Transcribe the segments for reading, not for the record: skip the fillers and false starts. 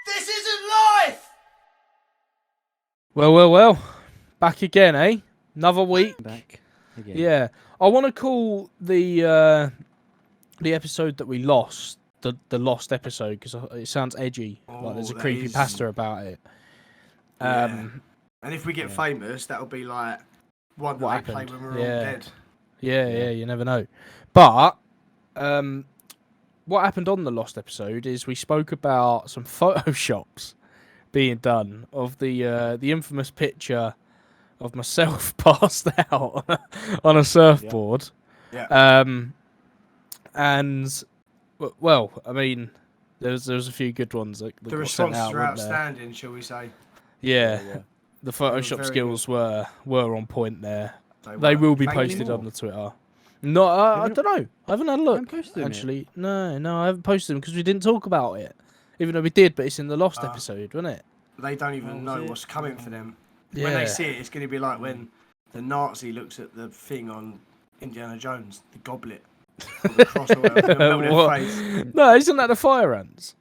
This isn't life! Well. Back again, eh? Another week. Back again. Yeah. I want to call the episode that we lost the lost episode because it sounds edgy. Like there's a creepypasta about it. And if we get famous, that'll be like one that they play when we're all dead. Yeah, you never know. But what happened on the lost episode is we spoke about some photoshops being done of the infamous picture of myself passed out on a surfboard. Yeah. And well, I mean, there was a few good ones that The got responses sent out, were weren't there? outstanding, shall we say? Yeah. Yeah. The Photoshop very skills were on point there. They were. will be Thank posted you. on the Twitter. No, I don't know. I haven't had a look. posted them Actually, no, I haven't posted them because we didn't talk about it. Even though we did, but it's in the lost episode, wasn't it? They don't even know it? what's coming for them. Yeah. When they see it, it's going to be like when the Nazi looks at the thing on Indiana Jones, the goblet, or the cross or whatever, and melt their What? face. No, isn't that the fire ants?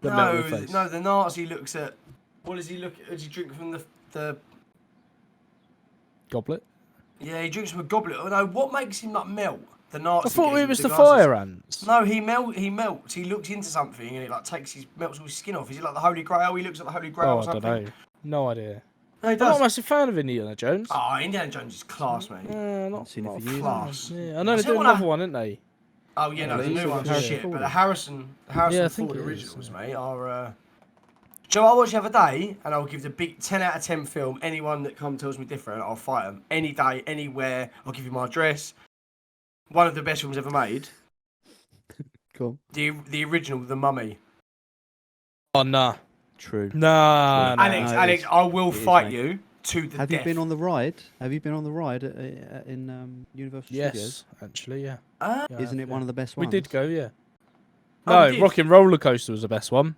That melt No, their face. no, the Nazi looks at. What does he look at? Does he drink from the? Goblet? Yeah, he drinks from a goblet. Oh no, what makes him like melt? The Nazi. I thought geezer it was with the glasses. fire ants. No, he melts. He looks into something and it like melts all his skin off. Is it like the Holy Grail? He looks at the Holy Grail Oh, or I something. don't know. No idea. No, he I'm not does. a massive fan of Indiana Jones. Oh, Indiana Jones is class, mate. Not seen it not for a years. Class. Yeah, I know Is they're it doing one another I- one, aren't they? Oh yeah, no, the Harrison new one's Ford. shit, but the Yeah, Harrison I think Ford it is, originals, mate, are. Do you know what I watched the other day? And I'll give the big 10 out of 10 film. Anyone that tells me different, I'll fight them. Any day, anywhere. I'll give you my address. One of the best films ever made. Cool. The original, The Mummy. Oh, nah. True. Nah. Alex, I will It is, fight mate. you to the Have death. you been on the ride? Have you been on the ride in Universal Studios? Yes, actually, yeah. Uh, Yeah, Isn't it one of the best ones? We did go, yeah. Oh, No, we did? Rockin' Roller Coaster was the best one.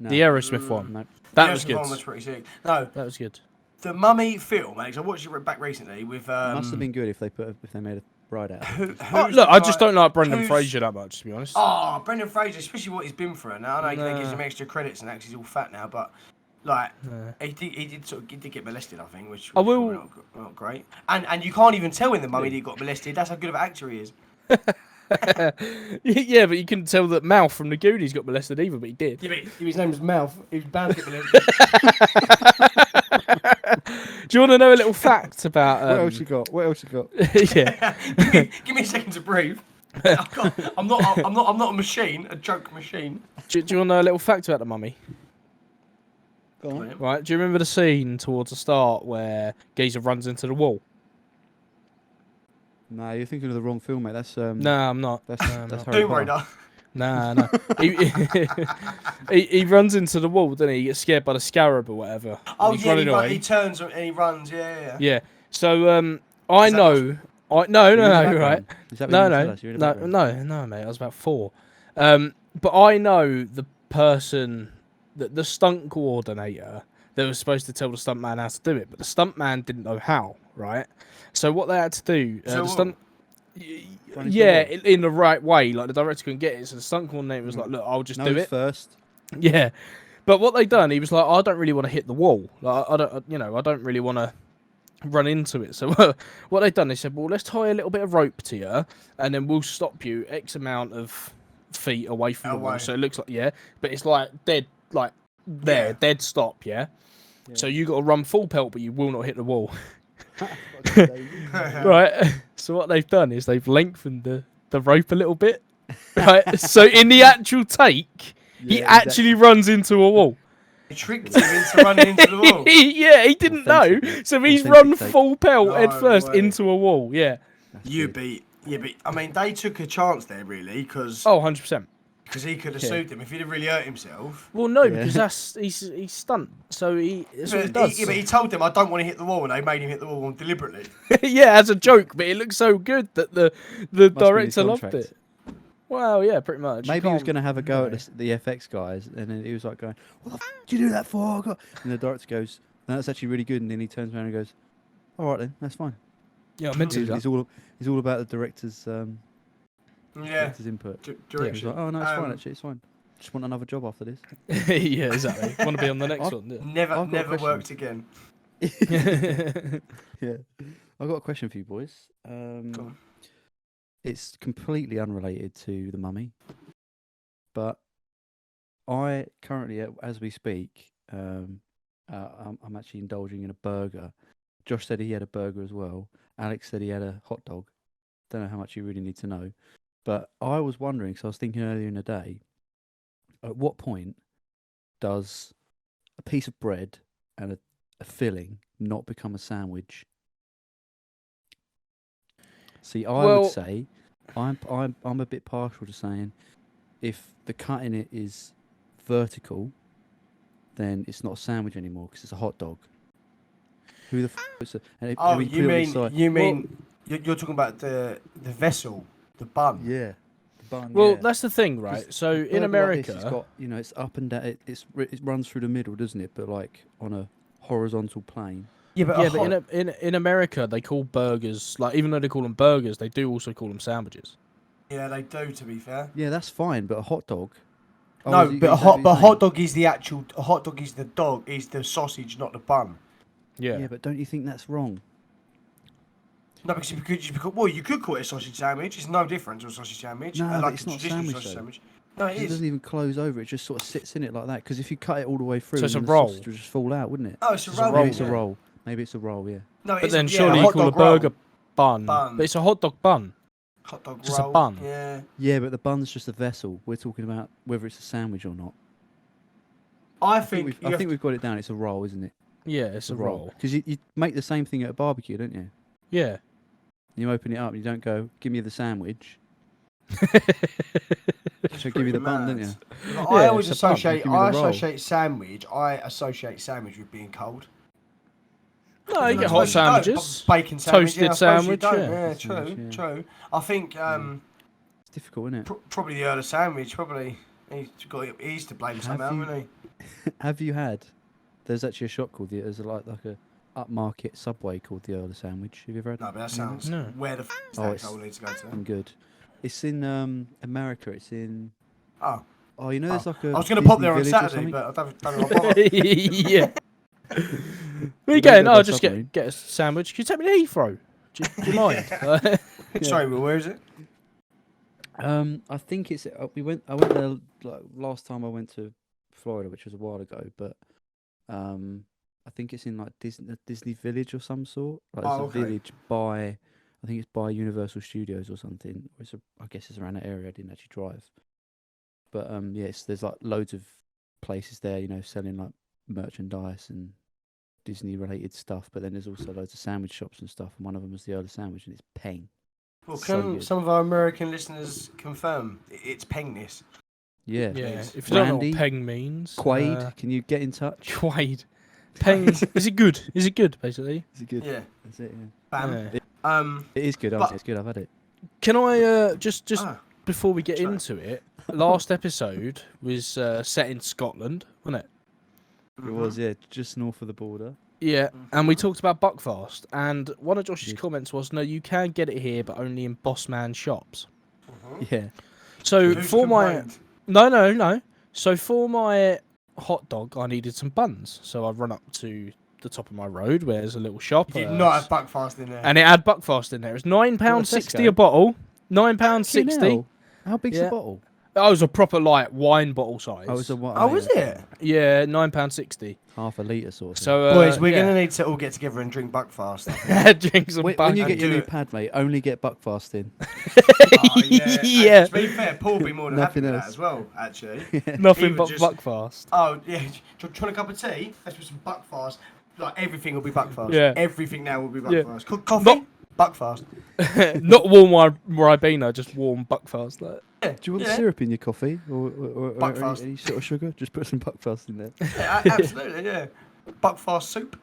No. The Aerosmith one. No. That was The good. one was pretty sick. No, That was good. the Mummy film, Alex, I watched it back recently with. It must have been good if they made a ride out of it. Oh, look, I just don't like Brendan Fraser that much, to be honest. Oh, Brendan Fraser, especially what he's been through. Now I know they gives Nah. him extra credits and actually he's all fat now, but like Nah. he did get molested, I think, which I was will- probably not great. And you can't even tell in the Mummy that he got molested. That's how good of an actor he is. Yeah, but you couldn't tell that Mouth from the Goonies got molested either, but he did. Yeah, but his name's Mouth. He was bound to get molested. Do you want to know a little fact about? What else you got? What else you got? Yeah. give me a second to breathe. I'm not a machine, a joke machine. Do you want to know a little fact about the Mummy? Go on. Right. Do you remember the scene towards the start where Geezer runs into the wall? No, you're thinking of the wrong film, mate. That's No, I'm not. That's I'm that's not. Harry Tomb Potter. Raider. No. he runs into the wall, doesn't he? He gets scared by the scarab or whatever. and Oh he's yeah, running away. he turns and he runs. Yeah. Yeah. So I Is that know. what's- I no, You're in the right. background. Is that what No, you no, tell us? You're in the background? no, mate. I was about 4. But I know the person, the stunt coordinator that was supposed to tell the stuntman how to do it, but the stuntman didn't know how. Right. So what they had to do, So the what? stunt. Run into Yeah, the wall? in the right way. Like the director couldn't get it, so the stunt coordinator was like, "Look, I'll just do Nose it." first. Yeah, but what they done, he was like, "I don't really want to hit the wall. Like, I don't, I don't really want to run into it." So what they done, they said, "Well, let's tie a little bit of rope to you, and then we'll stop you X amount of feet away from the wall, Away. so it looks like but it's like dead, like there, Yeah. dead stop, yeah. So you got to run full pelt, but you will not hit the wall, right?" So what they've done is they've lengthened the rope a little bit, right? So in the actual take. He Yeah, actually runs into a wall. He tricked him into running into the wall. Yeah, he didn't know. Authentic- So he's authentic run take. full pelt head No first way. into a wall. Yeah. That's You good. beat. Yeah, but I mean, they took a chance there, really, because Oh, 100%. he could have Yeah. sued them if he'd have really hurt himself. Well, no, Yeah. because he's stunt. So that's what he does. But he told them, "I don't want to hit the wall," and they made him hit the wall deliberately. Yeah, as a joke, but it looks so good that the be his director loved contract. it. Well, yeah, pretty much. You Maybe he was can't- going to have a go at no. the FX guys, and then he was like going, "What the f*** did you do that for?" I got-" And the director goes, "No, that's actually really good." And then he turns around and goes, "All right then, that's fine." Yeah, I meant to do He's that. all about the director's Yeah, director's input. He was direction. like, "Oh no, it's fine actually, it's fine." Just want another job after this. Yeah, exactly. Want to be on the next one? Yeah. Never, I've got a never question. worked again. Yeah. I've got a question for you boys. Go on. It's completely unrelated to the mummy, but I currently, as we speak, I'm actually indulging in a burger. Josh said he had a burger as well. Alex said he had a hot dog. Don't know how much you really need to know, but I was wondering. So I was thinking earlier in the day, at what point does a piece of bread and a filling not become a sandwich? See, I Well- would say I'm a bit partial to saying if the cut in it is vertical, then it's not a sandwich anymore because it's a hot dog. Who the is a, and if, Oh, when you put it on mean its side- you're talking about the vessel, the bun? yeah, the bun. Well, yeah. that's the thing, 'Cause right? So a in burger like America, this, it's got it's up and down. It runs through the middle, doesn't it? But like on a horizontal plane. Yeah, but yeah, but in America they call burgers, like, even though they call them burgers, they do also call them sandwiches. yeah, they do. To be fair. Yeah, that's fine. But a hot dog. Oh, No, is it- but is that what you're hot saying? dog is the actual. A hot dog is the dog, is the sausage, not the bun. Yeah. Yeah, but don't you think that's wrong? No, because you could call it a sausage sandwich. It's no different to a sausage sandwich. No, but like it's a not a traditional sandwich, sausage though. sandwich. No, it It is. doesn't even close over. It just sort of sits in it like that. Because if you cut it all the way through, So it's then a the roll. sausage would just fall out, wouldn't it? Oh, it's a It's a roll. roll, Maybe it's a yeah. roll. Maybe it's a roll. Yeah. No, But it's then a surely hot you call a dog roll. burger bun. Bun. But it's a hot dog bun. Hot dog just a roll. bun. Yeah. Yeah, but the bun's just a vessel. We're talking about whether it's a sandwich or not. I I think think we've got it down. It's a roll, isn't it? Yeah, it's a roll. Because you make the same thing at a barbecue, don't you? Yeah. You open it up. You don't go, give me the sandwich. So give you the bun, don't you? I always it's a bun. associate. Give me the I roll. associate sandwich. I associate sandwich with being cold. No, you I get hot suppose you don't. sandwiches. Bacon sandwich. Toasted yeah, I suppose you sandwich, don't. yeah. Yeah, Sandwich, true, yeah. true. I think It's difficult, isn't it? probably the Earl of Sandwich. Probably he's to blame Have somehow, you- isn't he? Have you had? There's actually a shop called there's like a upmarket Subway called the Earl of Sandwich. Have you ever had? No, but that sounds. No. Where the Oh, that it's- I will need to go to. I'm good. It's in America. It's in. Oh, Oh, you know, there's like a. I was going to pop Disney there on Village or Saturday, something? but I don't know bother. Yeah. Where you You going? don't go Oh, by just submarine. get a sandwich. Can you take me to Heathrow? Do you mind? Sorry, Will, where is it? I think it's. I went there like last time I went to Florida, which was a while ago. But I think it's in like Disney Village or some sort. Like it's Oh, a okay. village by. I think it's by Universal Studios or something. I guess it's around that area. I didn't actually drive. But yes, there's like loads of places there, you know, selling like merchandise and Disney related stuff. But then there's also loads of sandwich shops and stuff. And one of them was the Earl of Sandwich, and it's peng. Well, So can good. some of our American listeners confirm it's pengness? Yeah. Yeah. Please. If you don't know Randy, what peng means. Quaid, can you get in touch? Quaid. Peng. Is it good? Is it good, basically? Is it good? Yeah. That's it. Yeah. Bam. Yeah. It is good. But- It's good. I've had it. Can I just Ah, before we get Sorry. into it, last episode was set in Scotland, wasn't it? It was, yeah, just north of the border. Yeah, and we talked about Buckfast, and one of Josh's Did. comments was, "No, you can get it here, but only in Bossman shops." Yeah. So Who's for my complained? no, so for my hot dog, I needed some buns. So I run up to the top of my road where there's a little shop, You did not have Buckfast in there. and it had Buckfast in there. It's £9.60 a Tesco? bottle. £9.60. Fucking hell. How big's Yeah. the bottle? That was a proper like wine bottle size. Oh, it's a what? Oh, was it? Yeah, £9.60. Half a litre sort of thing. So Boys, we're yeah. going to need to all get together and drink Buckfast. Drink some when you Buck- get your do new it. pad, mate, only get Buckfast in. Oh, yeah. Yeah. And to be fair, Paul will be more than happy Nothing with that else. as well, actually. Nothing Even but just- Buckfast. Oh, yeah. Do you want a cup of tea? Let's put some Buckfast. Like, everything will be Buckfast. Yeah. Everything now will be Yeah. Buckfast. Coffee? Not- Buckfast. Not warm Ribena, just warm Buckfast. Like. Yeah. Do you want yeah. syrup in your coffee or Buckfast. any sort of sugar? Just put some Buckfast in there. Yeah, absolutely, yeah. Buckfast soup.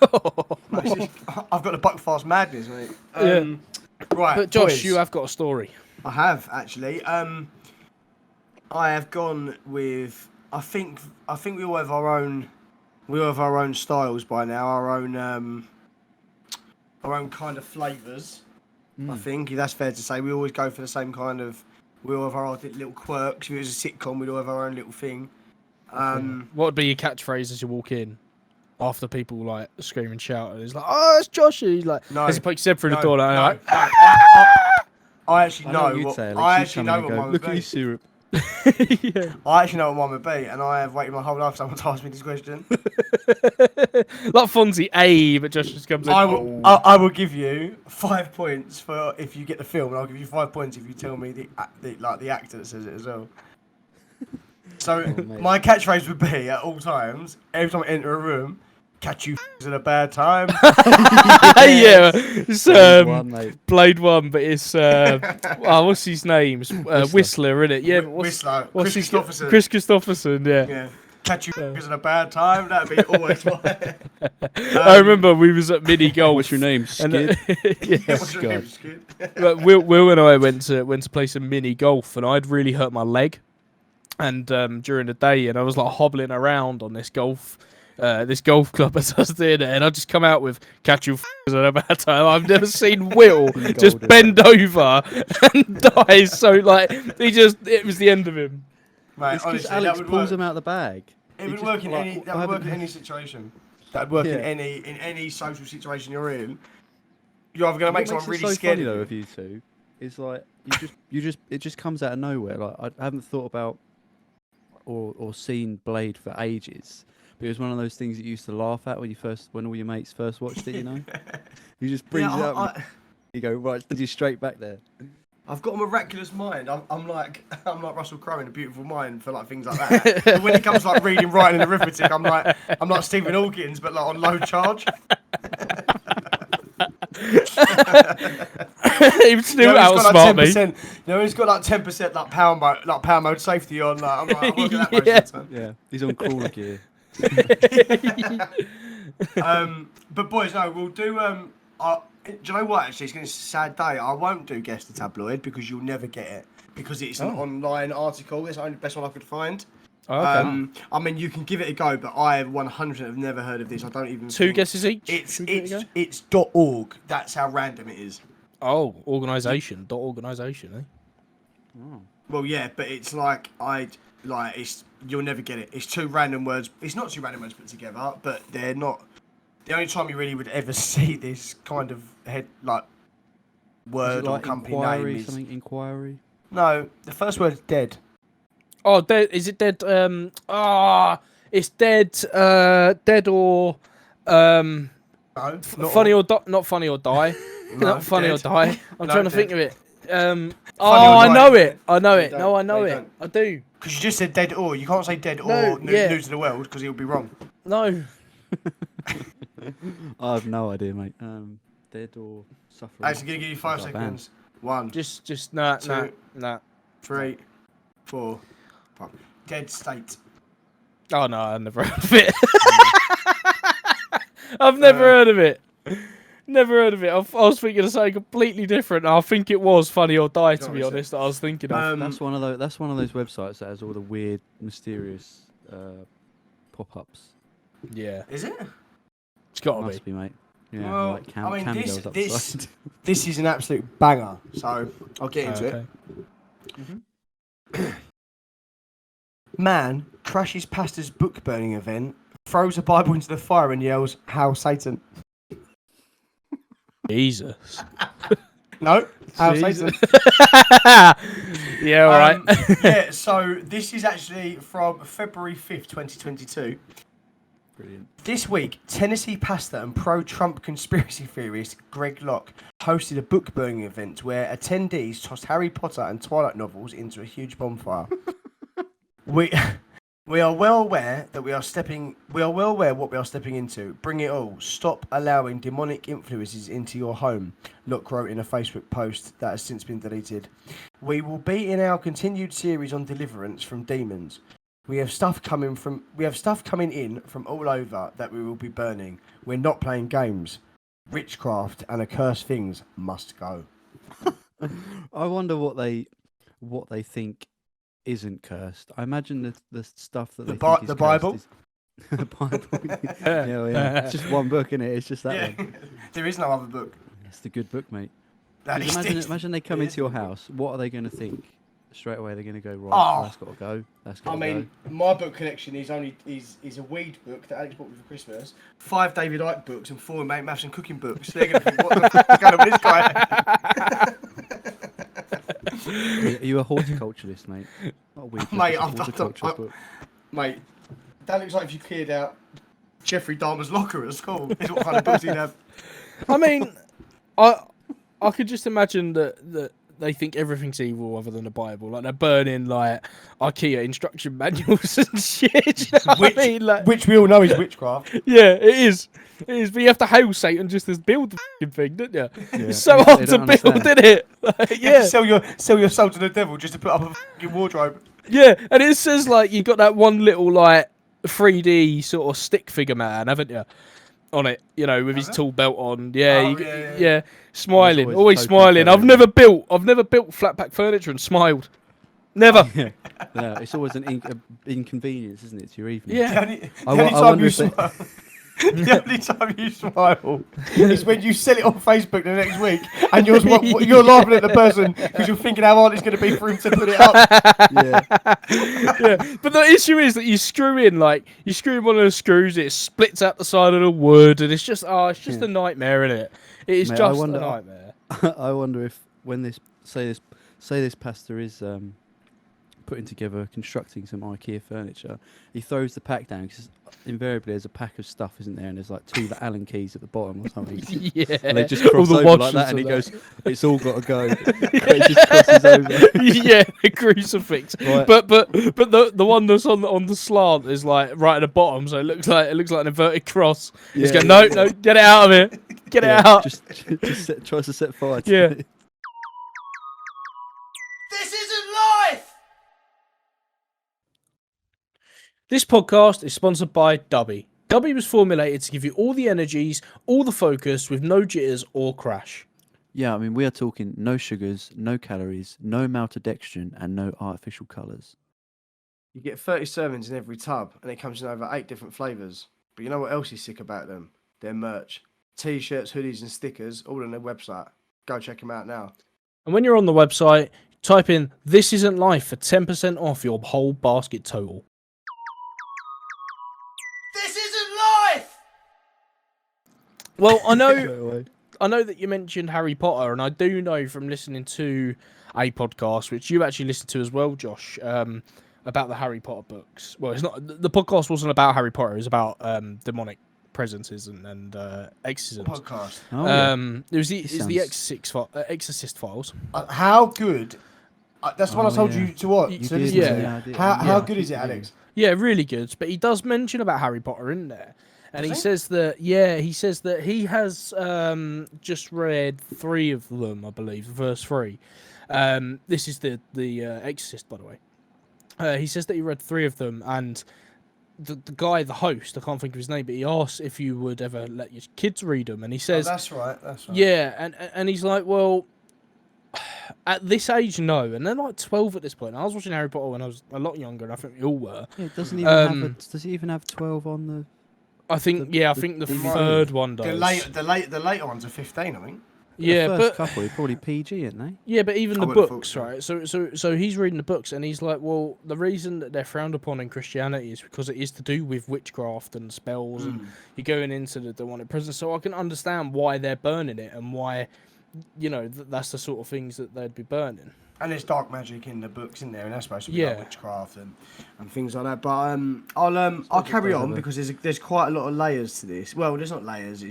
No, it's just- I've got the Buckfast madness, mate. Right, But Josh, boys, you have got a story. I have actually. I have gone with. I think we all have our own. We all have our own styles by now. Our own kind of flavours. I think that's fair to say. We always go for the same kind of We all have our own little quirks. If it was a sitcom, we'd all have our own little thing. What would be your catchphrase as you walk in? After people like scream and shout, and it's like, "Oh, it's Josh!" And he's like, No, as he pokes his head through the door, and I'm like, I actually know you'd what say, Alex. I You'd actually come know in and what go, mine would look at be. your syrup. yeah. I actually know what mine would be, and I have waited my whole life for someone to ask me this question. Like Fonzie, but Josh just comes in. I will give you 5 points for if you get the film, and I'll give you 5 points if you tell me the actor that says it as well. So my catchphrase would be at all times, every time I enter a room, catch you at a bad time. Yeah, it's Blade 1, but it's what's his name? Whistler, isn't it? Yeah, Whistler. what's Chris Christopherson. Chris Christopherson, yeah. Yeah. Catch you at a bad time. That'd be always mine. I remember we was at mini golf. What's your name? Skid? What's your name, Skid? But Will and I went to play some mini golf, and I'd really hurt my leg. And during the day, and I was like hobbling around on this golf club as I was doing it, and I just come out with "catch you at a bad time." I've never seen Will just bend over and die. So like it was the end of him. Mate, honestly, Alex that would pulls work. them out of the bag. It would work in any situation. That would work in any social situation you're in. You're either going to make someone really scared. Funny, though, of you two, is like it just comes out of nowhere. Like I haven't thought about or seen Blade for ages. But it was one of those things that you used to laugh at when all your mates first watched it. You know, you just brings it up. You go right, you're straight back there. I've got a miraculous mind. I'm like Russell Crowe in A Beautiful Mind for like things like that. But when it comes to like reading, writing, and arithmetic, I'm like Stephen Hawkins, but like on low charge. He would still outsmart me. No, he's got like 10% like power mode safety on. Like, I'm working that most of the time. Yeah, he's on crawler gear. But boys, no, we'll do. Do you know what? Actually, it's going to be a sad day. I won't do Guess the Tabloid because you'll never get it because it's an online article. It's the only best one I could find. Oh, okay. I mean, you can give it a go, but I 100% have never heard of this. I don't even. Two guesses each. It's .org. That's how random it is. Oh, organisation. .organisation, eh? Oh. Well, yeah, but it's it's you'll never get it. It's two random words. It's not two random words put together, but they're not. The only time you really would ever see this kind of word or company name is inquiry. No, the first word is dead. Oh, dead. Is it dead? It's dead. Dead or No, funny or not funny or die. No, not funny dead. or die. I'm No, trying to dead. think of it. I know it. I know No, it. you No, I know No, you it. don't. I do. Because you just said dead or. You can't say dead No, or yeah. news to the world because it would be wrong. No. I have no idea, mate. Dead or suffering. Actually, going to give you 5 seconds. 1, Just nah. 3, 4, 5. Dead state. Oh no, I've never heard of it. I've never heard of it. Never heard of it. I was thinking of something completely different. I think it was Funny or Die, to be honest. I was thinking of. That's one of those websites that has all the weird, mysterious pop-ups. Yeah. Is it? It's got to Must be, mate. Yeah, Well, like I mean, camgirls up the side. this is an absolute banger. So I'll get into it. Okay. Man crashes pastor's book burning event, throws a Bible into the fire and yells, "Hail Satan!" Jesus. No, Hail Jesus. Satan. Yeah, all right. Yeah, so this is actually from February 5th, 2022. Brilliant. This week, Tennessee pastor and pro-Trump conspiracy theorist Greg Locke hosted a book burning event where attendees tossed Harry Potter and Twilight novels into a huge bonfire. We are well aware what we are stepping into. Bring it all. Stop allowing demonic influences into your home, Locke wrote in a Facebook post that has since been deleted. We will be in our continued series on deliverance from demons. We have stuff coming in from all over that we will be burning. We're not playing games. Witchcraft and accursed things must go. I wonder what they think isn't cursed. I imagine the stuff that think is the Bible. Is the Bible. Yeah. It's just one book, isn't it? It's just that one. There is no other book. It's the good book, mate. That is Imagine they come into your house. What are they going to think? straight away they're going to go right. Oh. That's got to go. That's I got to mean, my book collection is a weed book that Alex bought me for Christmas. 5 David Icke books and 4 Mate Maths and cooking books. They're going to think, what the fuck is going on with this guy? Are you a horticulturalist, mate? Not a weed book, Mate, it's a horticulture book. Mate, that looks like if you cleared out Jeffrey Dahmer's locker at school. Is what kind of books he'd have. I mean, I could just imagine that they think everything's evil other than the Bible. Like they're burning like IKEA instruction manuals and shit. You know what I mean? Like, Which we all know is witchcraft. yeah, it is. It is. But you have to hail Satan just to build the fucking thing, don't you? Yeah. It's so They hard to don't build, understand. isn't it? Like, You have yeah. to sell your soul to the devil just to put up a fucking wardrobe. Yeah, and it says like you got that one little like 3D sort of stick figure man, haven't you? On it, you know, with his Have it? tool belt on. Yeah, Oh, yeah, smiling, always always token smiling. I've fellow. never built flat pack furniture and smiled. Never. Yeah. Yeah, it's always an inconvenience, isn't it, to your evening? Yeah. The only, I the only time wonder you if they- smile, the only time you smile is when you sell it on Facebook the next week, and you're laughing at the person because you're thinking how hard it's going to be for him to put it up. Yeah. Yeah, but the issue is that you screw in one of the screws, it splits out the side of the wood, and it's just Yeah. a nightmare, isn't it? It is Mate, I just wonder- a nightmare. I wonder if when this pastor is constructing some IKEA furniture, he throws the pack down because invariably there's a pack of stuff, isn't there? And there's like 2 Allen keys at the bottom or something. Yeah, And they just all cross the over like washers that, and he and goes, "It's all got to go." And he just crosses over. yeah, a crucifix. Right. But the one that's on the slant is like right at the bottom, so it looks like an inverted cross. He's going, no, get it out of here, get it out. Just tries to set fire to Yeah. it. This isn't life. This podcast is sponsored by Dubby. Dubby was formulated to give you all the energies, all the focus, with no jitters or crash. Yeah, I mean, we are talking no sugars, no calories, no maltodextrin, and no artificial colours. You get 30 servings in every tub, and it comes in over 8 different flavours. But you know what else is sick about them? Their merch. T-shirts, hoodies and stickers, all on their website. Go check them out now. And when you're on the website, type in "This Isn't Life" for 10% off your whole basket total. This isn't life! Well, I know that you mentioned Harry Potter, and I do know from listening to a podcast, which you actually listened to as well, Josh, about the Harry Potter books. Well, it's not the podcast wasn't about Harry Potter; it was about demonic presences and exorcisms. Podcast. Oh, yeah. It was the This Exorcist Files. How good... that's the one I Oh, told yeah. you to watch. You to did, listen to. yeah. I did. How Yeah, good I is it, think you Alex? Yeah, really good. But he does mention about Harry Potter in there. And Does he he? says that, he has just read 3 of them, I believe, verse 3. This is the Exorcist, by the way. He says that he read 3 of them, and the guy, the host, I can't think of his name, but he asked if you would ever let your kids read them, and he Oh, says, that's right. yeah, and he's like, well, at this age, no, and they're like 12 at this point. I was watching Harry Potter when I was a lot younger, and I think we all were. Yeah, it doesn't even have Um, does it even have 12 on the... I think, The- I the think the DVD. 3rd one does. The later ones are 15, I think. Yeah, the first but couple are probably PG, aren't they? yeah, but even I the would've thought books, so. right? So he's reading the books, and he's like, well, the reason that they're frowned upon in Christianity is because it is to do with witchcraft and spells, and you're going into the demonic presence. So I can understand why they're burning it, and why, that's the sort of things that they'd be burning. And there's dark magic in the books in there, and that's supposed to be Yeah. like witchcraft and things like that. But I'll carry on because there's quite a lot of layers to this. Well, there's not layers.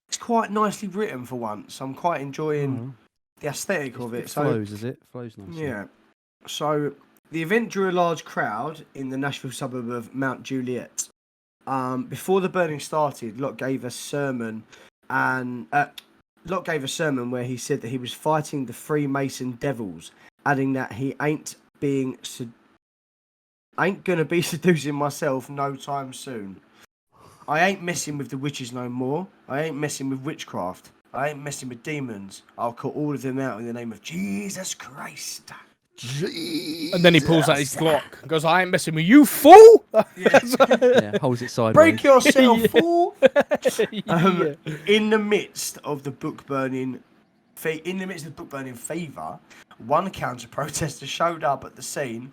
It's quite nicely written for once. I'm quite enjoying the aesthetic of it. It So flows, is it? Flows nicely. yeah. So the event drew a large crowd in the Nashville suburb of Mount Juliet. Before the burning started, Locke gave a sermon where he said that he was fighting the Freemason devils, adding that he ain't gonna be seducing myself no time soon. I ain't messing with the witches no more. I ain't messing with witchcraft. I ain't messing with demons. I'll cut all of them out in the name of Jesus Christ. And then he pulls out his Glock and goes, I ain't messing with you, fool! Yeah, holds it sideways. Break yourself, Yeah. fool! Yeah. In the midst of the book burning fever, one counter-protester showed up at the scene,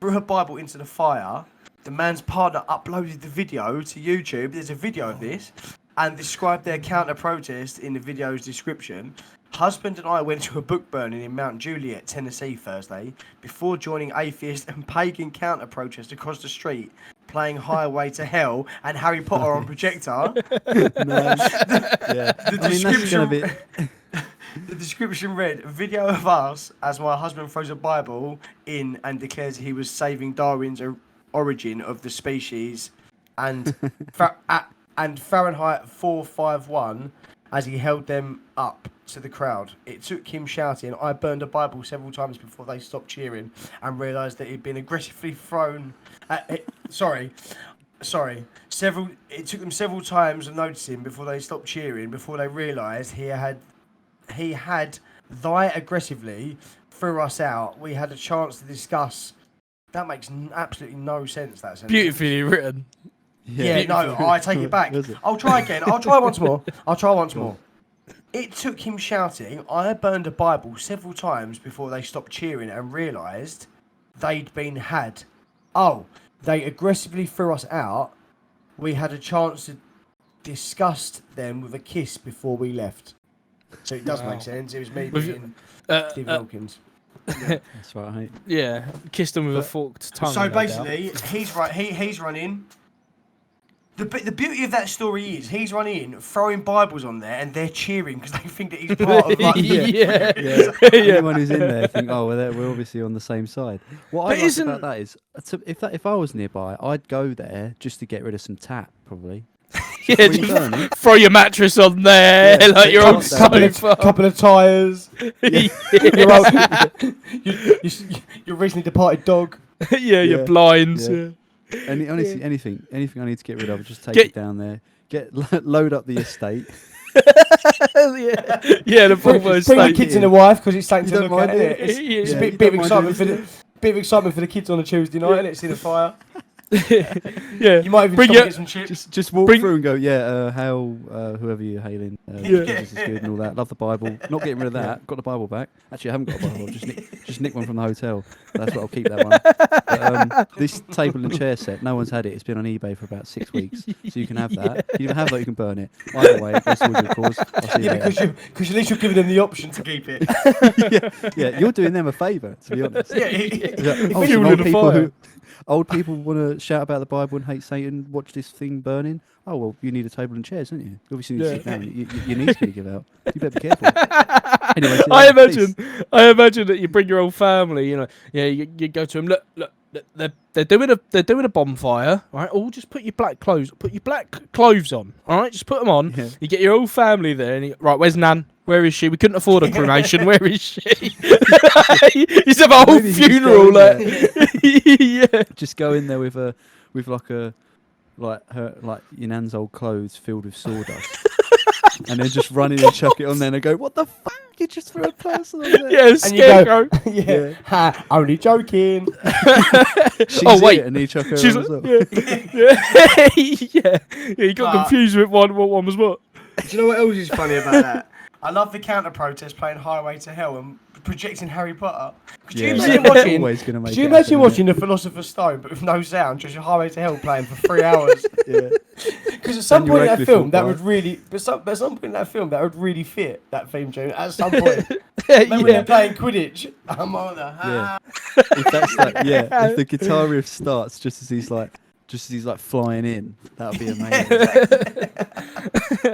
threw her Bible into the fire. The man's partner uploaded the video to YouTube. There's a video of this, and described their counter-protest in the video's description. Husband and I went to a book burning in Mount Juliet, Tennessee, Thursday, before joining atheist and pagan counter-protest across the street, playing Highway to Hell and Harry Potter on projector. The description read, video of us as my husband throws a Bible in and declares he was saving Darwin's origin of the species, and and Fahrenheit 451 as he held them up to the crowd. It took him shouting, I burned a Bible several times before they stopped cheering, and realised that he'd been aggressively thrown at It took them several times of noticing before they stopped cheering, before they realised he had thy aggressively threw us out. We had a chance to discuss. That makes absolutely no sense, that sentence. Beautifully written. Yeah, no, I take it back. I'll try again. I'll try once more. It took him shouting, I burned a Bible several times before they stopped cheering and realised they'd been had. Oh, they aggressively threw us out. We had a chance to discuss them with a kiss before we left. So it does make sense. It was me being Stephen Hawkins. That's right. Yeah, kissed him with a forked tongue. So basically, he's right. He's running. The beauty of that story is he's running in, throwing Bibles on there, and they're cheering because they think that he's part of like. Anyone who's in there think, oh, well, we're obviously on the same side. What I like about that is, if I was nearby, I'd go there just to get rid of some tap, probably. Yeah, just throw your mattress on there, like your old couple of tyres, your recently departed dog. Your blinds. Yeah. Honestly, anything I need to get rid of, just take it down there. Load up the estate. The Volvo estate. Bring the kids and the wife because it's something to look at. It's a bit of excitement for the kids on a Tuesday night, and see the fire. You might even get some chips. Just walk through and go, hail whoever you're hailing. Jesus is good and all that. Love the Bible. Not getting rid of that. Got the Bible back. Actually, I haven't got a Bible. Just nick one from the hotel. That's what I'll keep that one. But, this table and chair set, no one's had it. It's been on eBay for about 6 weeks, so you can have that. You can have that. You can burn it. Either way, that's all your cause. I'll see you later. Because at least you're giving them the option to keep it. You're doing them a favour, to be honest. Old people want to shout about the Bible and hate Satan. Watch this thing burning. Oh well, you need a table and chairs, don't you? You obviously need to sit down. Your knees going to give out. You better be careful. Anyway, I imagine that you bring your whole family. You go to them. Look. They're doing a bonfire. All right, all just put your black clothes. Put your black clothes on. All right, just put them on. Yeah. You get your whole family there. And right, where's Nan? Where is she? We couldn't afford a cremation. Where is she? He's have a whole funeral. Just go in there with your Nan's old clothes filled with sawdust, and then just run in and chuck it on there and go, what the fuck? You just threw a person on there. Yeah, scarecrow. Ha, only joking. Wait, and he chuck her she's on as well. You got confused with what one was what. Do you know what else is funny about that? I love the counter-protest playing Highway to Hell and projecting Harry Potter. Could you imagine watching The Philosopher's Stone but with no sound, just Highway to Hell playing for 3 hours? Because at some point in that film, that would really, fit that theme tune. At some point, when they're playing Quidditch, I'm on the. If the guitar riff starts just as he's flying in, that would be amazing.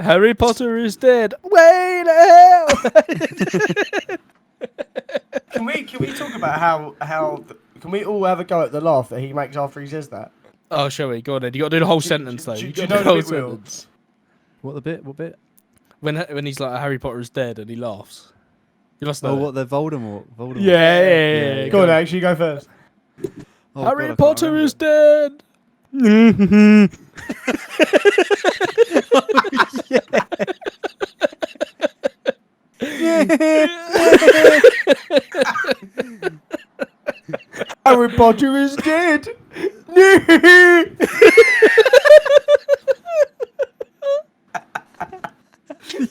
Harry Potter is dead. Way to hell! Can we talk about how can we all have a go at the laugh that he makes after he says that? Oh, shall we? Go on then. You got to do the whole sentence though. Do you know the bit, Will? What bit? What bit? When he's like Harry Potter is dead and he laughs. You must know. Oh, what the Voldemort? Yeah. Go on, actually, go first. Oh, Harry Potter is dead. Harry Potter is dead.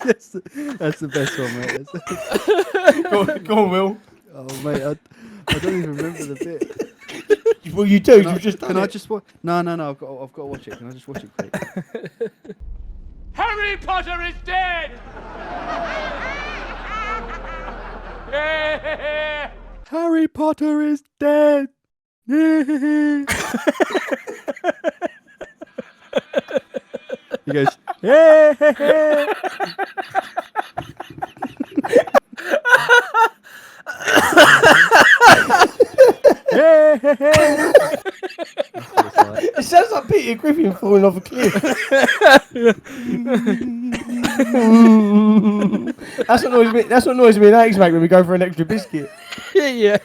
Yes, that's the best one, mate. Go on, Will. Oh mate, I don't even remember the bit. Well, you do. You've just done Can it. I just watch? No. I've got to watch it. Can I just watch it quick? Harry Potter is dead! Harry Potter is dead. He goes, yeah. It sounds like Peter Griffin falling off a cliff. That's what noise me and Alex make when we go for an extra biscuit. yeah.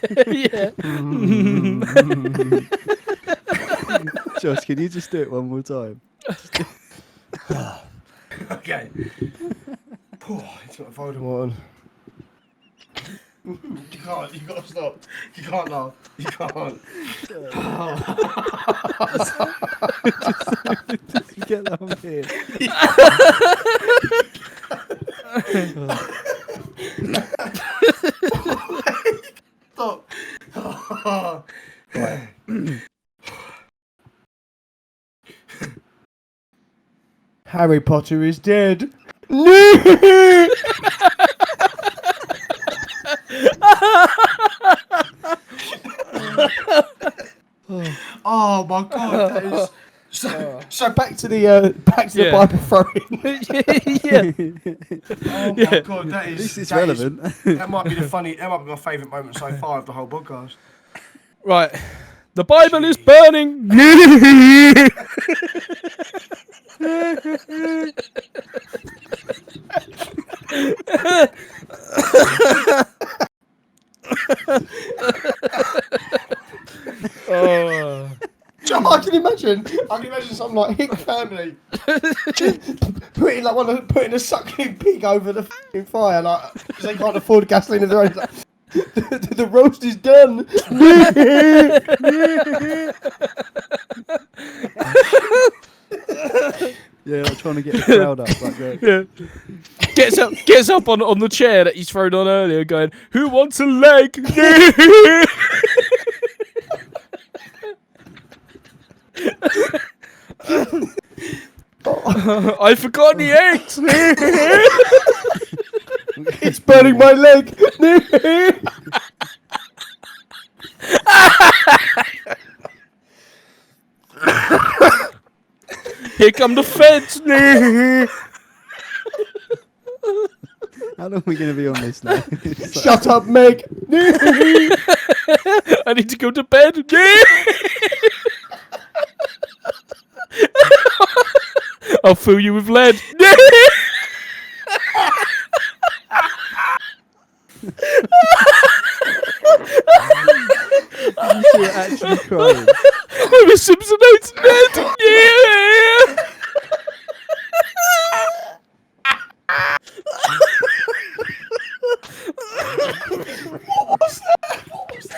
Josh, can you just do it one more time? Okay. It's got Voldemort on. You can't. You got to stop. You can't laugh. You can't. Just get that on here. Stop. Right. Harry Potter is dead. No! Oh my god, that is so back to the Bible throwing. yeah. Oh my god, that is This is that relevant. That might be my favourite moment so far of the whole podcast. Right. The Bible is burning. Oh. I can imagine something like Hick Family putting a suckling pig over the f***ing fire, like because they can't afford gasoline of their own. Like, the roast is done. Yeah, like trying to get the crowd up. Like that. Yeah. Gets up on the chair that he's thrown on earlier, going, "Who wants a leg?" I forgot the eggs. It's burning my leg. Here come the feds. How long are we going to be on this now? It's like, Shut up, Meg. I need to go to bed. I'll fill you with lead. you're actually crying. I'm a Simpsonite Ned. Yeah.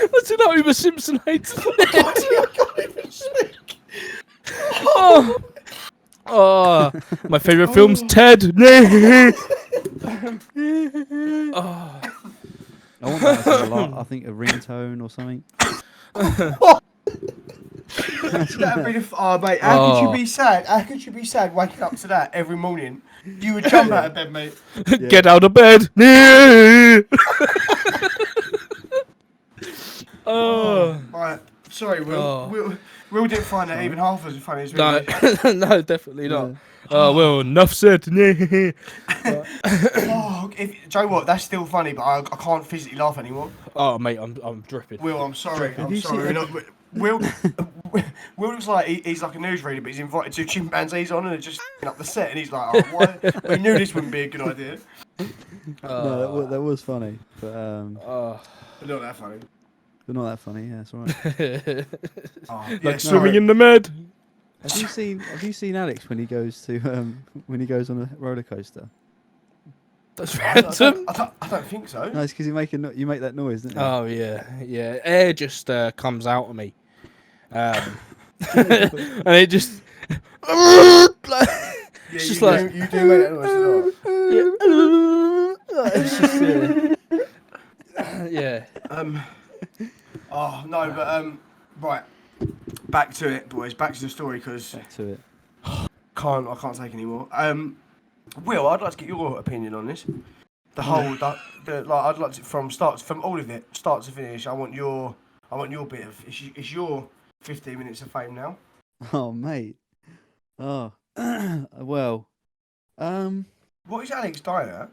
I said I'm a Simpsonite Ned. I can't even speak. Oh, my favourite film's Ted. Oh. I want that as I think a ringtone or something. That'd be mate. How could you be sad? How could you be sad waking up to that every morning? You would jump out of bed, mate. Get out of bed. Oh. Right. Sorry, Will. Oh. Will didn't find that even half as funny as we No, did. no, definitely not. Oh, well, enough said. Oh, do you know what? That's still funny, but I can't physically laugh anymore. Oh, mate, I'm dripping. Will, I'm sorry. Have I'm you sorry. seen- Look, Will looks like he's like a newsreader, but he's invited two chimpanzees on and they're just f***ing up the set, and he's like, "Oh, why? We knew this wouldn't be a good idea." No, that was funny, but But not that funny. they're not that funny. Yeah, it's alright. Oh, Like swimming in the med. Have you seen Alex when he goes to when he goes on a roller coaster? That's I random. don't think so. No, it's because you make that noise, don't you? Oh yeah. Air just comes out of me, and it just. Yeah, just you like- do make that noise a lot. It's just, Yeah. Oh no, but right. Back to it, boys. Back to the story, because Back to it. I can't take any more. Will, I'd like to get your opinion on this. The whole, I'd like to from all of it, start to finish. I want your bit of. It's your 15 minutes of fame now. Oh, mate. Oh, well. What is Alex dying at? I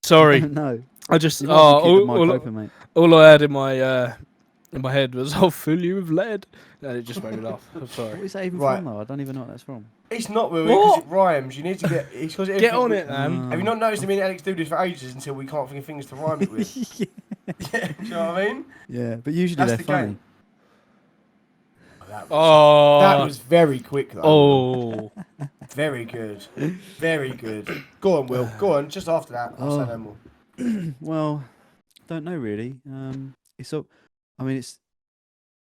Sorry, don't know. I just You might have to keep the mic all, open, mate. all I had in my head was "I'll fill you with lead," and it just made me laugh. I'm What sorry. is that even Right. from, though? I don't even know what that's from. It's not Will, What? because it rhymes. You need to get. It's because Get on it, man. Have you not noticed me and Alex do this for ages until we can't think of things to rhyme it with? Yeah. Yeah, do you know what I mean? Yeah, but usually That's they're the funny. game. That Oh, was very quick though. oh, Very good. Very good. Go on, Will. Go on. Just after that, I'll say no more. Well, don't know really. It's so. I mean, it's.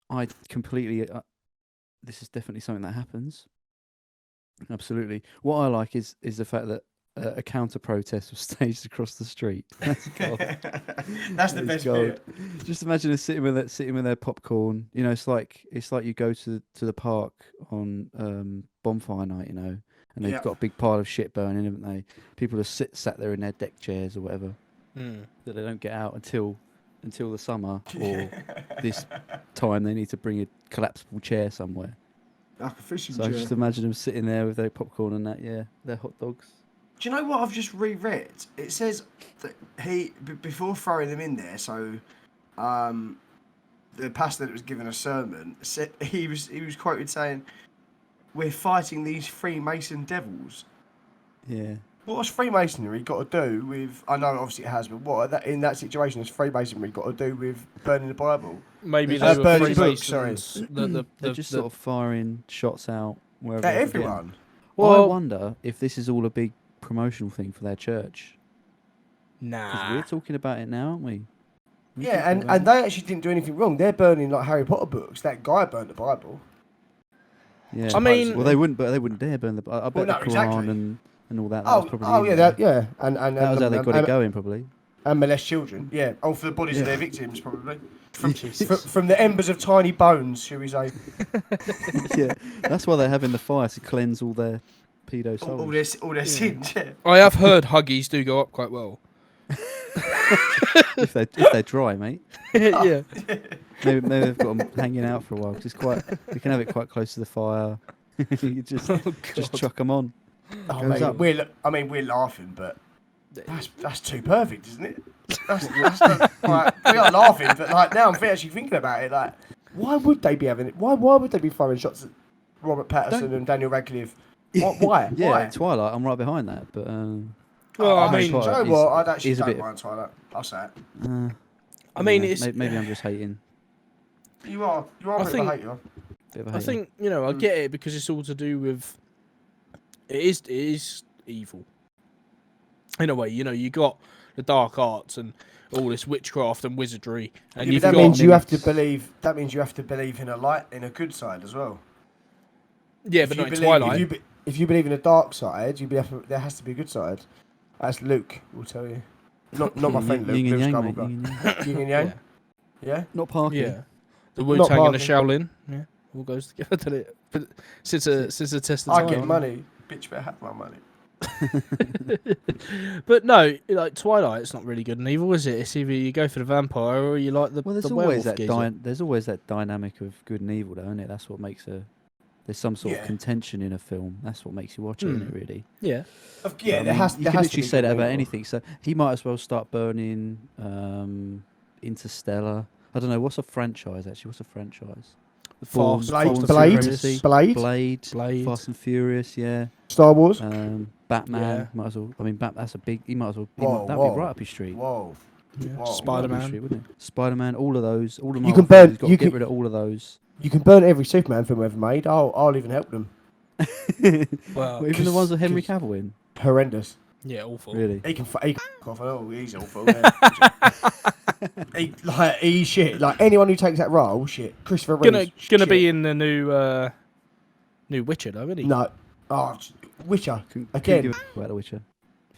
I completely. This is definitely something that happens. Absolutely. What I like is the fact that a counter protest was staged across the street. That's gold. That's the That is best gold. bit. Just imagine them sitting with their popcorn. You know, it's like you go to the park on bonfire night. You know, and they've Yeah. got a big pile of shit burning, haven't they? People are sat there in their deck chairs or whatever that they don't get out until the summer, or this time they need to bring a collapsible chair somewhere. Like a fishing So I chair. just imagine them sitting there with their popcorn and that, their hot dogs. Do you know what I've just reread? It says that before throwing them in there, so the pastor that was giving a sermon said he was quoted saying, "We're fighting these Freemason devils." Yeah. What has Freemasonry got to do with? I know obviously it has, but what in that situation has Freemasonry got to do with burning the Bible? maybe They're they were burning Freemasons. books, sorry. They're just sort of firing shots out wherever. At they can get 'em. everyone. I Well- wonder if this is all a big promotional thing for their church. Because Nah. we're talking about it now, aren't we? We're Yeah, talking and about it. they actually didn't do anything wrong. They're burning like Harry Potter books. That guy burnt the Bible. Yeah. I mean- well, they wouldn't dare burn the. I bet no, the Quran exactly. and all that. That was probably in yeah, there. and That was how they got it going, probably. And molest children, yeah. Oh, for the bodies of Yeah. their victims, probably. From, Jesus. from the embers of tiny bones, shall we say? Yeah, that's why they're having the fire to cleanse all their pedo souls. All their sins, yeah. I have heard Huggies do go up quite well. if they're dry, mate. Yeah. Maybe they've got them hanging out for a while because it's quite. You can have it quite close to the fire. You just chuck them on. Oh, Goes up. mate, we're laughing, but that's too perfect, isn't it? That's like, we are laughing, but like now I'm actually thinking about it. Like, why would they be having it? Why would they be throwing shots at Robert Pattinson and Daniel Radcliffe? Why? Yeah, Why? Twilight. I'm right behind that, but Well, I do mean, you know Twilight what? is- I'd actually is a don't bit- mind Twilight. I'll say it. I mean, yeah, it's. maybe I'm just hating. You are a bit of a think- hater. Bit of a I hater. think I get it because it's all to do with. It is evil. In a way, you got the dark arts and all this witchcraft and wizardry, and Yeah, you've but that got. means you have to believe. That means you have to believe in a good side as well. Yeah, If but you not in believe- Twilight. If you believe in a dark side, there has to be a good side. As Luke will tell you. Not my friend Luke. Yin and Luke yang, mate. Skywalker. Yin and yang. Yin and yang. Yeah. Not Parky. Yeah. The Not Wu Tang and the bargain. Shaolin. Yeah. All goes together, doesn't it? But since a test of I time. get money. Bitch better have my money. But no, like Twilight's not really good and evil, is it? It's either you go for the vampire or you like the Well, there's the always werewolf that geezer. there's always that dynamic of good and evil, though, isn't it? That's what makes there's some sort Yeah. of contention in a film. That's what makes you watch it, isn't it? Really. Yeah. Yeah, I there mean, has. You there can has to literally be say good that and about evil. anything. So he might as well start burning Interstellar. I don't know what's a franchise actually. What's a franchise? Bourne, Fast Blade, and Blade, Furious. Blade, Blade, Fast and Furious, yeah. Star Wars. Batman, Yeah. might as well. I mean, that's a big. He might as well. Whoa, That'd whoa. be right up his street. Whoa. Yeah. Whoa. Right up his Spider-Man. street, wouldn't it? Spider-Man, all of those, all of You my. can burn- He's got you to get can- rid of all of those. You can burn every Superman film ever made. I'll even help them. Well, Well, even the ones with Henry 'cause- Cavill in. Horrendous. yeah, awful. Really. He can f off. Oh, he's awful. Yeah. He's shit. Like anyone who takes that role, shit. Christopher Reeves. Gonna be shit. in the new Witcher, though, isn't he? No. Oh, Witcher. Couldn't Again. give a about The Witcher.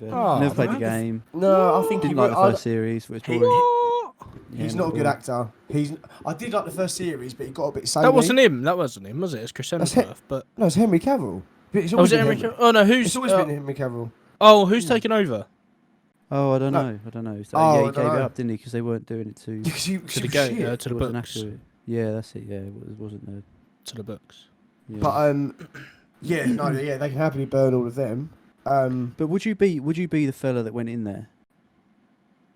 Oh, Never played the man. game. No, I think he Didn't will. like the first series. It was boring. He's not a good actor. I did like the first series, but he got a bit samey. That wasn't him, was it? It's Chris Hemsworth, but... No, it's Henry Cavill. It's Oh, was it Henry Cavill? Oh, no, who's... It's always been Henry Cavill. Oh, who's taken over? Oh, I don't No. know. I don't know. Oh, he I gave don't it know. up, didn't he? Because they weren't doing it to To the game, to the wasn't books. accurate. Yeah, that's it. Yeah, it wasn't the. To the books. Yeah. But they can happily burn all of them. But would you be the fella that went in there?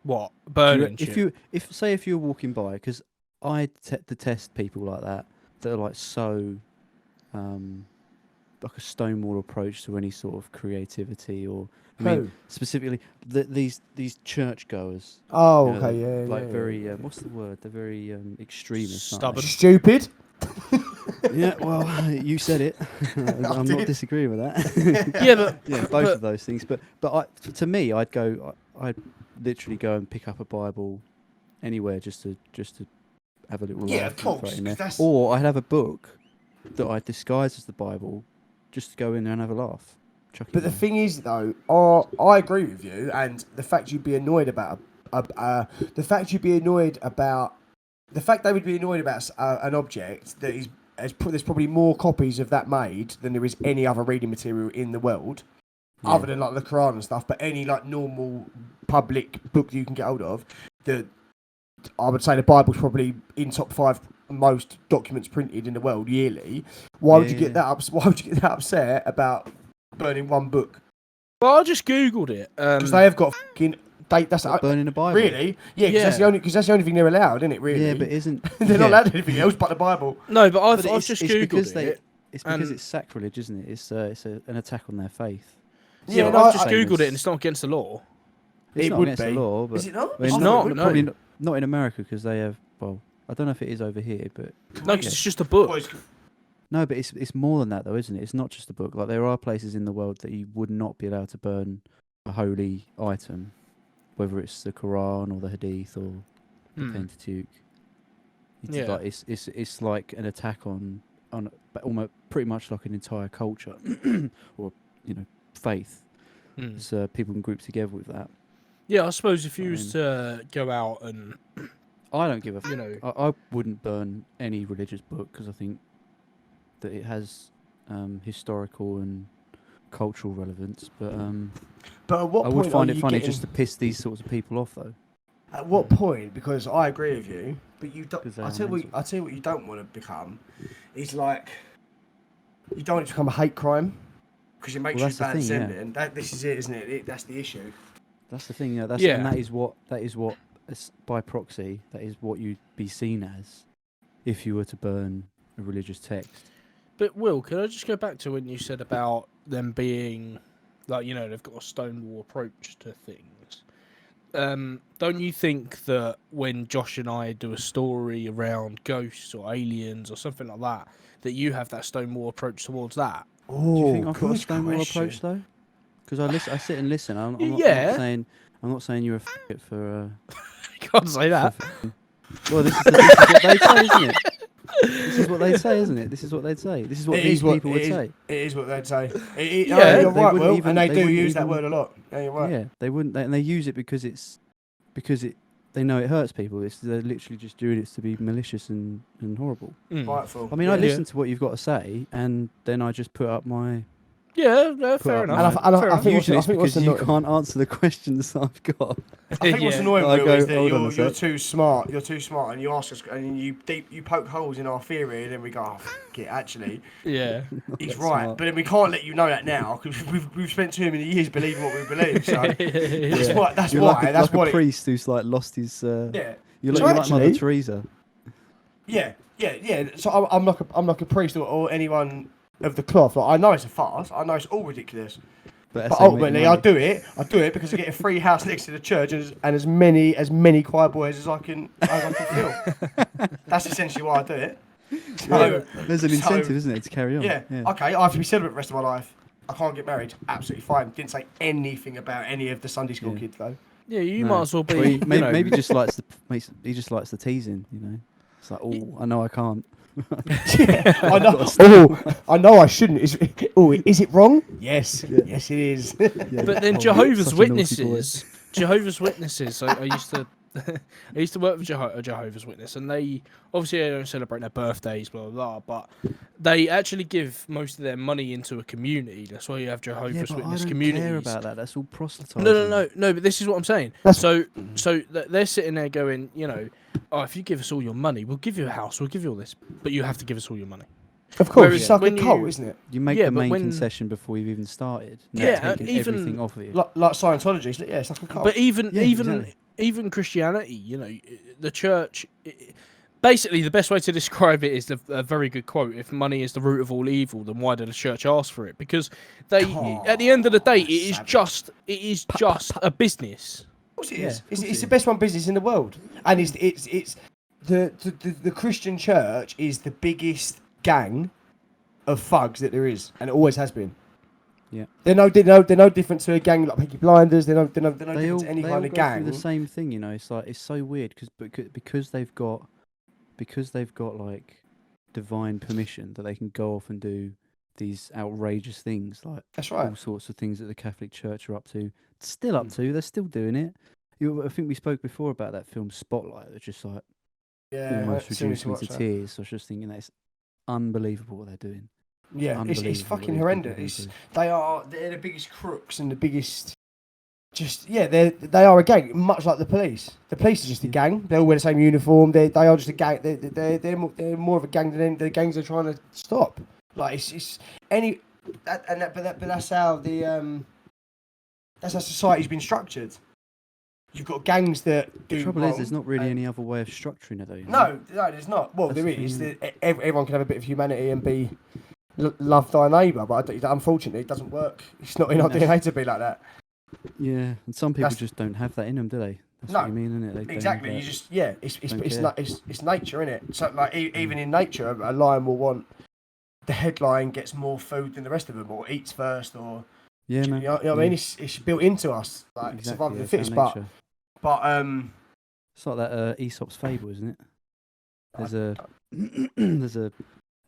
What? Do you Burning re- shit. if you were walking by, because I detest people like that are like so, like a stonewall approach to any sort of creativity or. I mean, specifically these churchgoers. Oh, you know, okay, they're yeah, like yeah. very what's the word? They're very extremist. aren't Stubborn. Stupid. they? Yeah, well, you said it. I'm not did. disagreeing with that. Yeah, but... Yeah, both of those things. But to me, I'd literally go and pick up a Bible anywhere just to have a little Yeah, laugh of course, right in there. 'cause that's- Or I'd have a book that I'd disguise as the Bible, just to go in there and have a laugh. Chuck it But the in. thing is, though, I agree with you, and the fact you'd be annoyed about the fact they would be annoyed about an object that there's probably more copies of that made than there is any other reading material in the world, other than like the Quran and stuff. But any like normal public book that you can get hold of, I would say the Bible's probably in top 5 most documents printed in the world yearly. Why would you get that upset about burning one book? Well, I just googled it. Because they have got fucking... That's burning a Bible. Really? Yeah, because that's the only thing they're allowed, isn't it? Really? Yeah, but isn't they're not allowed anything else but the Bible. No, but I've it's just because googled it. It's because it's sacrilege, isn't it? It's an attack on their faith. Yeah, Yeah, but I've just same googled as- it and it's not against the law. It's It not would against be. the law, but Is it not? I mean, It's not, probably no. not in America because they have. Well, I don't know if it is over here, but No, because it's just a book. Boys, no, but it's more than that though, isn't it? It's not just a book. Like there are places in the world that you would not be allowed to burn a holy item, whether it's the Quran or the Hadith or the Pentateuch. It's Yeah. like it's like an attack on almost pretty much like an entire culture or faith. So people can group together with that. Yeah, I suppose if you I was to go out and, I don't give a. you know, I wouldn't burn any religious book because I think that it has historical and cultural relevance. But but at what I point would find are it you funny getting, just to piss these sorts of people off, though. At what point? Because I agree with you, but you don't. 'Cause they I are tell you, mental. what you don't want to become. Is like you don't want it to become a hate crime because it makes Well, you that's the bad thing, yeah. sending. This is it, isn't it? That's the issue. That's the thing. And Yeah. that is what by proxy. That is what you'd be seen as if you were to burn a religious text. But Will, can I just go back to when you said about them being, like, you know, they've got a stonewall approach to things. Don't you think that when Josh and I do a story around ghosts or aliens or something like that, that you have that stonewall approach towards that? Oh, Do you think I've got a good stonewall question. approach though? Because I sit and listen. I'm Yeah. not saying you're a f*** for. You can't say that. Well, this is what they say, isn't it? This is what they say, isn't it? This is what they'd say. This is what these people would say. It is what they'd say. Yeah, No, you're they right, wouldn't Will, even- and they they do wouldn't use that even- word a lot. Yeah, you're right. Yeah, they wouldn't, and they use it because they know it hurts people. They're literally just doing it to be malicious and horrible. Rightful. I mean, I Yeah. listen to what you've got to say, and then I just put up my. Yeah, no, fair up enough. my- And I Fair enough. think Usually what's it's because you annoying- can't answer the questions I've got. I think what's Yeah. annoying, I Will, go, is that "Hold on a you're sec." too smart. You're too smart, and you ask us, and you poke holes in our theory, and then we go, "Oh, fuck it, actually, Yeah. he's That's right." smart. But then we can't let you know that now because we've spent too many years believing what we believe. So that's Yeah. why. That's You're why. like That's a what it. priest who's like lost his. Yeah. You're So like Mother actually- Teresa. Yeah. So I'm like a priest or anyone of the cloth. Like, I know it's a farce. I know it's all ridiculous. But that's how you make ultimately, money. I do it because I get a free house next to the church and as many choir boys as I can fill. That's essentially why I do it. So, There's an so- incentive, isn't it, to carry on? yeah. Okay, I have to be celibate the rest of my life. I can't get married. Absolutely fine. Didn't say anything about any of the Sunday school Yeah. kids though. Yeah, you No. might as well be. Well, he, you maybe, know, maybe just likes he just likes the teasing, you know. It's like, oh, I know I can't. I know. Oh, I know I shouldn't. Is it wrong? Yes. Yeah. Yes, it is. Yeah. But then Oh, Jehovah's such a naughty boy. Witnesses, I used to I used to work with a Jehovah's Witness, and they obviously they don't celebrate their birthdays, blah blah blah. But they actually give most of their money into a community. That's why you have Yeah, Jehovah's but I Witness don't communities. care about that. That's all proselytizing. No. But this is what I'm saying. That's- So they're sitting there going, oh, if you give us all your money, we'll give you a house, we'll give you all this, but you have to give us all your money. Of course, Whereas it's like a when cult, you- isn't it? You make Yeah, the but main when- concession before you've even started. And Yeah, they're taking even- everything off of you. Like Scientology, it's like a cult. But even Yeah, exactly. even Christianity, the church. Basically, the best way to describe it is a very good quote. If money is the root of all evil, then why did the church ask for it? Because at the end of the day, it is just a business. Of course it Yeah, is. of course It's it the is. best one business in the world, and it's the Christian church is the biggest gang of thugs that there is, and it always has been. Yeah. They're no different to a gang like Peaky Blinders. They're no different to any they kind all of go gang. through the same thing, It's like it's so weird because they've got like divine permission that they can go off and do these outrageous things, like That's right. all sorts of things that the Catholic Church are up to. Still up to. They're still doing it. I think we spoke before about that film Spotlight. It's just like Yeah, almost I seriously reduced me watched to that. tears. I was just thinking that it's unbelievable what they're doing. Yeah, it's Unbelievable fucking what these horrendous. people They're the biggest crooks and the biggest. They are a gang, much like the police. The police are just a gang. They all wear the same uniform. They are just a gang. They're more of a gang than the gangs are trying to stop. Like it's any, but that's how that's how society's been structured. You've got gangs that do The trouble wrong, is, there's not really and- any other way of structuring it, though. No, there's not. Well, That's there the is. thing, Everyone can have a bit of humanity and be love thy neighbour, but unfortunately, it doesn't work. It's not in our That's- DNA to be like that. Yeah, and some people That's- just don't have that in them, do they? That's No, what you mean, isn't it? They don't have Exactly. that. You just Don't care. it's nature, isn't it? So like even in nature, a lion will want the head lion gets more food than the rest of them, or eats first, or Yeah, you man. know what I mean? It's built into us, like Exactly, survival of the that's fittest. our But nature. but It's like that Aesop's fable, isn't it? I- There's a there's a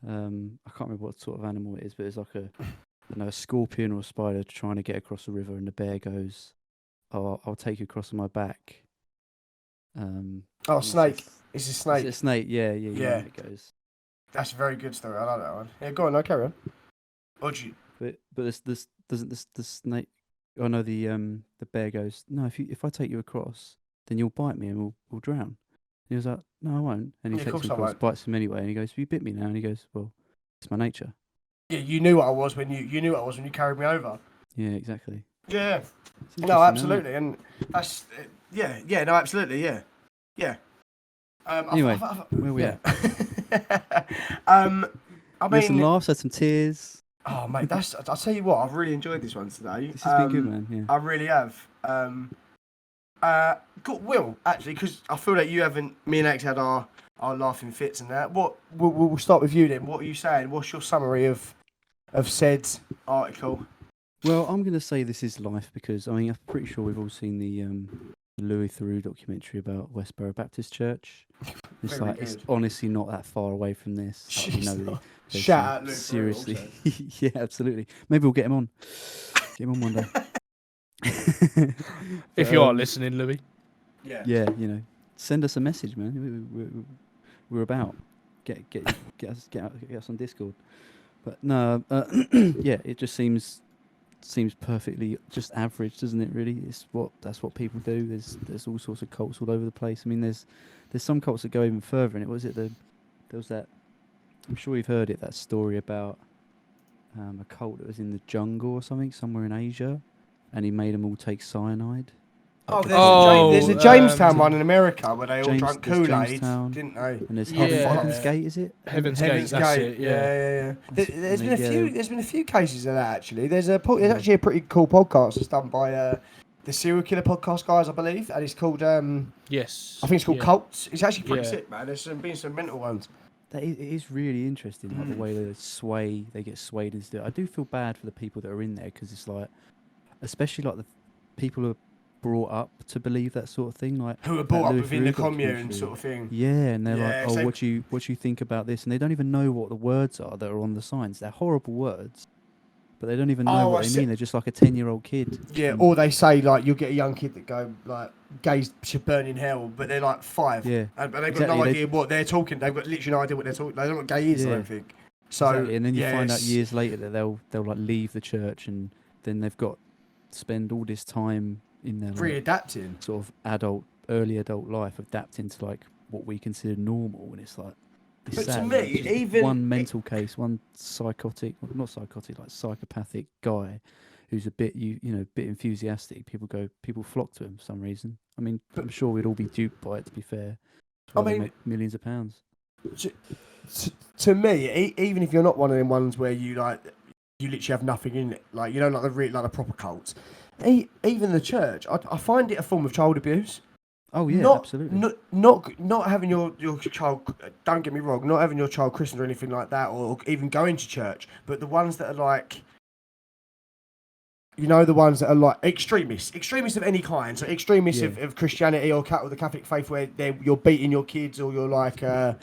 I can't remember what sort of animal it is, but it's like a scorpion or a spider trying to get across the river, and the bear goes, "Oh, I'll take you across on my back." oh, and snake. It's a Is snake. it a snake? Yeah. Yeah. It goes. That's a very good story. I like that one. Yeah, go on. No, carry on. What do you? But this doesn't the snake. Oh no, the bear goes, "No, if I take you across, then you'll bite me and we'll drown." And he was like, "No, I won't." And he Yeah, of takes course him I across, won't. bites him anyway, and he goes, "You bit me now," and he goes, "Well, it's my nature." Yeah, you knew what I was when you knew what I was when you carried me over. Yeah, exactly. Yeah. It's No, interesting, isn't it? absolutely, and that's no, absolutely, yeah. Anyway, where we at? I We had some mean, laughs, had some tears. oh mate, I'll tell you what, I've really enjoyed this one today. This has been good, man. Yeah. I really have. Got Will actually, because I feel that you haven't. Me and X had our laughing fits and that. What we'll start with you then. What are you saying? What's your summary of said article? Well, I'm going to say this is life because I'm pretty sure we've all seen the Louis Theroux documentary about Westboro Baptist Church. It's Very like it's good. honestly not that far away from this. Like, It's there's Shout some out, Luke. seriously. Also. Yeah, absolutely. Maybe we'll get him on. Get him on one day. If you are listening, Louis. Yeah. Yeah, send us a message, man. We're about get us on Discord. But no, yeah, it just seems perfectly just average, doesn't it? Really, that's what people do. There's all sorts of cults all over the place. I mean, there's some cults that go even further. And there was that. I'm sure you've heard it. That story about a cult that was in the jungle or something somewhere in Asia, and he made them all take cyanide. Oh, Oh, there's a Jamestown um, one in America where they all James- drank there's Kool-Aid, Jamestown. didn't they? And there's Yeah. Heaven's Gate, is it? Heaven's Gate. Heaven's That's Gate. it. Yeah. There's And been a they few. go- There's been a few cases of that actually. There's actually a pretty cool podcast that's done by the serial killer podcast guys, I believe, and it's called Yes. I think it's called yeah. Cults. It's actually pretty Yeah. sick, man. There's been some mental ones. It is really interesting, like the way they get swayed into it. I do feel bad for the people that are in there because it's like, especially like the people who are brought up to believe that sort of thing, like Who were that brought up Louis within the Theroux commune documentary. sort of thing. Yeah, and they're Yeah, like, oh, so- what do you think about this? And they don't even know what the words are that are on the signs. They're horrible words, but they don't even know Oh, what I they see. mean. They're just like a 10-year-old kid. Yeah, And- or they say like you'll get a young kid that go like gays should burn in hell, but they're like 5, Yeah, and they've got exactly, no they- idea what they're talking. They've got literally no idea what they're talking. They don't know what gay is. I Yeah. don't think. So exactly. And then you find out it's- years later that they'll like leave the church, and then they've got to spend all this time in their like, readapting. sort of early adult life, adapting to like what we consider normal, and it's like. It's But to sad, me, like, just even one mental case, one psychotic, well, not psychotic, like psychopathic guy, who's a bit bit enthusiastic. People flock to him for some reason. I mean, I'm sure we'd all be duped by it. To be fair, I they mean- make millions of pounds. To me, even if you're not one of them ones where you literally have nothing in it, like like the proper cults, even the church, I find it a form of child abuse. Oh yeah, not, absolutely. Not having your child. Don't get me wrong. Not having your child christened or anything like that, or even going to church. But the ones that are like, the ones that are like extremists of any kind. So extremists Yeah. of Christianity or the Catholic faith, where you're beating your kids or you're like. Yeah.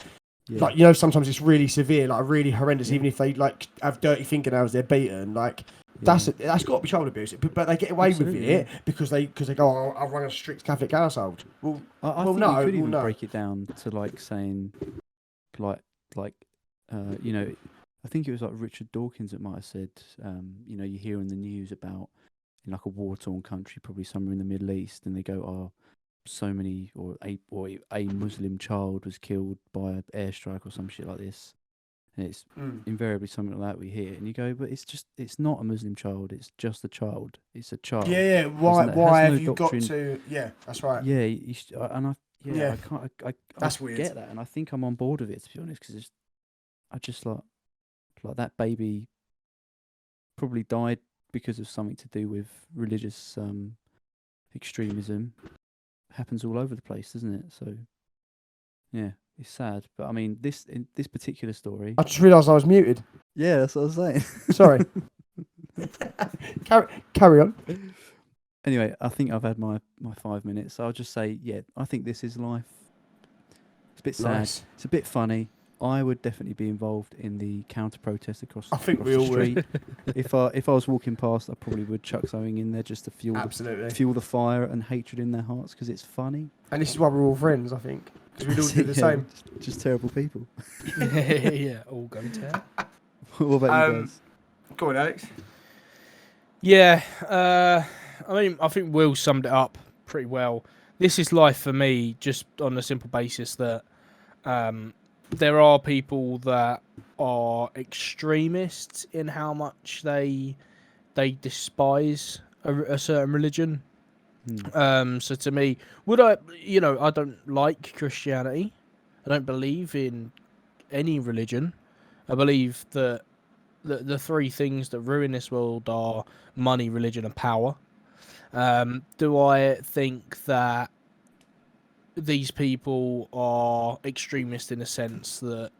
Like sometimes it's really severe, like really horrendous. Yeah. Even if they like have dirty fingernails, they're beaten. Like Yeah. that's got to be child abuse. But they get away Absolutely, with it because they go, oh, I run a strict Catholic household. Well, I well, think no, you could well, even no. break it down to like saying, like, I think it was like Richard Dawkins that might have said, you hear in the news about in like a war-torn country, probably somewhere in the Middle East, and they go, oh, so many or a Muslim child was killed by an airstrike or some shit like this, and it's invariably something like that we hear, and you go, but it's not a Muslim child, it's just a child, it's a child. Yeah. Isn't it? Why Has have no you doctrine. got to? Yeah, that's right. Yeah, and I Yeah. I can't I That's weird. get that, and I think I'm on board with it, to be honest, because I just like that baby probably died because of something to do with religious extremism. Happens all over the place, doesn't it? So yeah, it's sad. But I mean, in this particular story. I just realised I was muted. Yeah, that's what I was saying. Sorry. Carry on. Anyway, I think I've had my 5 minutes. So I'll just say, yeah, I think this is life. It's a bit sad. Nice. It's a bit funny. I would definitely be involved in the counter protest across I think across we the all would. street. If I was walking past, I probably would chuck something in there just to Absolutely. fuel the fire and hatred in their hearts, because it's funny. And this is why we're all friends, I think, because we'd all do the Yeah, same. Just terrible people. Yeah, all go to hell. What about you guys? Go on, Alex. Yeah, I mean, I think Will summed it up pretty well. This is life for me, just on the simple basis that there are people that are extremists in how much they despise a certain religion. So to me, I don't like Christianity. I don't believe in any religion. I believe that the three things that ruin this world are money, religion, and power. Do I think that these people are extremists in the sense that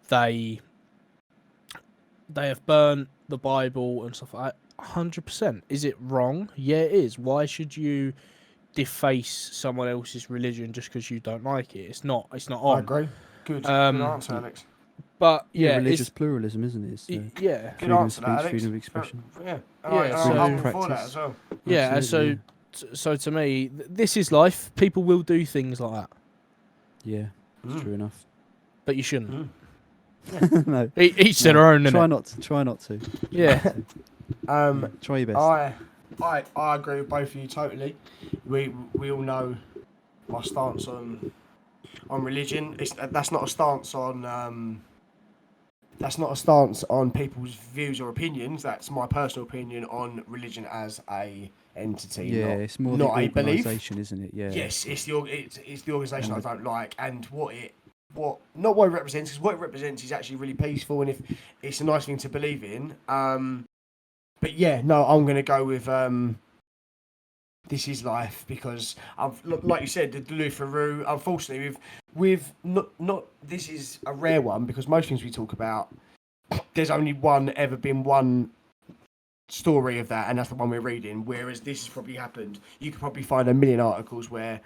they have burnt the Bible and stuff like that? 100%. Is it wrong? Yeah, it is. Why should you deface someone else's religion just because you don't like it? It's not on. I agree. Good Um, answer, Alex. But yeah, religious pluralism, isn't it? It's, yeah, Good freedom of answer, that, speech, Alex. freedom of expression. Yeah. Yeah, I'm so- for that practice. as well. yeah. Absolutely, So to me, this is life. People will do things like that, yeah, it's true enough. but you shouldn't. No, Each to their own, try innit? try not to. Yeah. Try your best. I agree with both of you totally. We all know my stance on religion. That's not a stance on people's views or opinions. That's my personal opinion on religion as a entity. Yeah, not, it's more not the a belief. organisation, isn't it? Yeah. Yes, it's the organisation And I don't like, and not what it represents. Because what it represents is actually really peaceful, and if it's a nice thing to believe in. But yeah, no, I'm gonna go with This Is Life, because like you said, the Lutheran. Unfortunately, with not this is a rare one, because most things we talk about, there's only ever been one story of that, and that's the one we're reading. Whereas this has probably happened. You could probably find a million articles where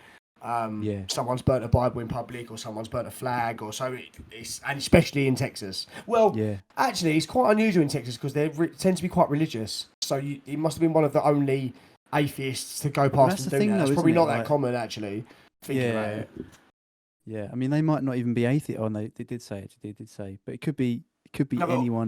Yeah. Someone's burnt a Bible in public, or someone's burnt a flag, or so it's, and especially in Texas. Well, Yeah. actually, it's quite unusual in Texas because they tend to be quite religious. So it must have been one of the only atheists to go past that's and the do thing, that. though, It's isn't probably it? not that Like- common, actually. Thinking about Yeah. it. Yeah. I mean, they might not even be atheist. Oh, no, they did say it. They did say, but it could be No, but- anyone